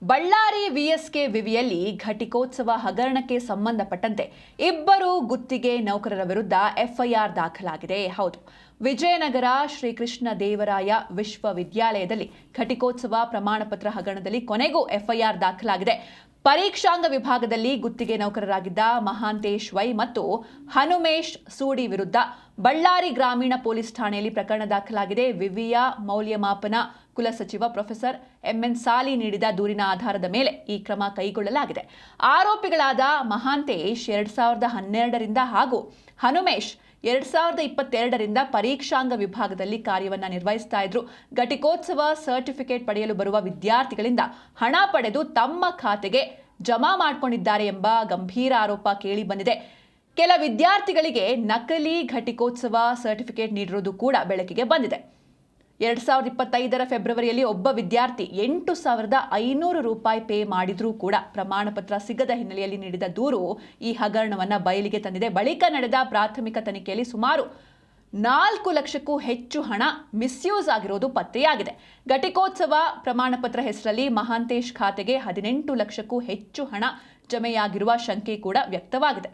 ಬಳ್ಳಾರಿ ವಿಎಸ್ಕೆ ವಿವಿಯಲ್ಲಿ ಘಟಿಕೋತ್ಸವ ಹಗರಣಕ್ಕೆ ಸಂಬಂಧಪಟ್ಟಂತೆ ಇಬ್ಬರು ಗುತ್ತಿಗೆ ನೌಕರರ ವಿರುದ್ಧ ಎಫ್ಐಆರ್ ದಾಖಲಾಗಿದೆ. ಹೌದು, ವಿಜಯನಗರ ಶ್ರೀಕೃಷ್ಣ ದೇವರಾಯ ವಿಶ್ವವಿದ್ಯಾಲಯದಲ್ಲಿ ಘಟಿಕೋತ್ಸವ ಪ್ರಮಾಣಪತ್ರ ಹಗರಣದಲ್ಲಿ ಕೊನೆಗೂ ಎಫ್ಐಆರ್ ದಾಖಲಾಗಿದೆ. ಪರೀಕ್ಷಾಂಗ ವಿಭಾಗದಲ್ಲಿ ಗುತ್ತಿಗೆ ನೌಕರರಾಗಿದ್ದ ಮಹಾಂತೇಶ್ ವೈ ಮತ್ತು ಹನುಮೇಶ್ ಸೂಡಿ ವಿರುದ್ಧ ಬಳ್ಳಾರಿ ಗ್ರಾಮೀಣ ಪೊಲೀಸ್ ಠಾಣೆಯಲ್ಲಿ ಪ್ರಕರಣ ದಾಖಲಾಗಿದೆ. ವಿವಿಯ ಮೌಲ್ಯಮಾಪನ ಕುಲಸಚಿವ ಪ್ರೊಫೆಸರ್ ಎಂಎನ್ ಸಾಲಿ ನೀಡಿದ ದೂರಿನ ಆಧಾರದ ಮೇಲೆ ಈ ಕ್ರಮ ಕೈಗೊಳ್ಳಲಾಗಿದೆ. ಆರೋಪಿಗಳಾದ ಮಹಾಂತೇಶ್ 2012ರಿಂದ ಹಾಗೂ ಹನುಮೇಶ್ 2022ರಿಂದ ಪರೀಕ್ಷಾಂಗ ವಿಭಾಗದಲ್ಲಿ ಕಾರ್ಯವನ್ನು ನಿರ್ವಹಿಸ್ತಾ ಇದ್ರು. ಘಟಿಕೋತ್ಸವ ಸರ್ಟಿಫಿಕೇಟ್ ಪಡೆಯಲು ಬರುವ ವಿದ್ಯಾರ್ಥಿಗಳಿಂದ ಹಣ ಪಡೆದು ತಮ್ಮ ಖಾತೆಗೆ ಜಮಾ ಮಾಡಿಕೊಂಡಿದ್ದಾರೆ ಎಂಬ ಗಂಭೀರ ಆರೋಪ ಕೇಳಿ ಬಂದಿದೆ. ಕೆಲ ವಿದ್ಯಾರ್ಥಿಗಳಿಗೆ ನಕಲಿ ಘಟಿಕೋತ್ಸವ ಸರ್ಟಿಫಿಕೇಟ್ ನೀಡಿರುವುದು ಕೂಡ ಬೆಳಕಿಗೆ ಬಂದಿದೆ. 2025ರ ಫೆಬ್ರವರಿಯಲ್ಲಿ ಒಬ್ಬ ವಿದ್ಯಾರ್ಥಿ 8,500 ರೂಪಾಯಿ ಪೇ ಮಾಡಿದ್ರೂ ಕೂಡ ಪ್ರಮಾಣಪತ್ರ ಸಿಗದ ಹಿನ್ನೆಲೆಯಲ್ಲಿ ನೀಡಿದ ದೂರು ಈ ಹಗರಣವನ್ನು ಬಯಲಿಗೆ ತಂದಿದೆ. ಬಳಿಕ ನಡೆದ ಪ್ರಾಥಮಿಕ ತನಿಖೆಯಲ್ಲಿ ಸುಮಾರು 4 ಲಕ್ಷಕ್ಕೂ ಹೆಚ್ಚು ಹಣ ಮಿಸ್ಯೂಸ್ ಆಗಿರೋದು ಪತ್ತೆಯಾಗಿದೆ. ಘಟಿಕೋತ್ಸವ ಪ್ರಮಾಣಪತ್ರ ಹೆಸರಲ್ಲಿ ಮಹಾಂತೇಶ್ ಖಾತೆಗೆ 18 ಲಕ್ಷಕ್ಕೂ ಹೆಚ್ಚು ಹಣ ಜಮೆಯಾಗಿರುವ ಶಂಕೆ ಕೂಡ ವ್ಯಕ್ತವಾಗಿದೆ.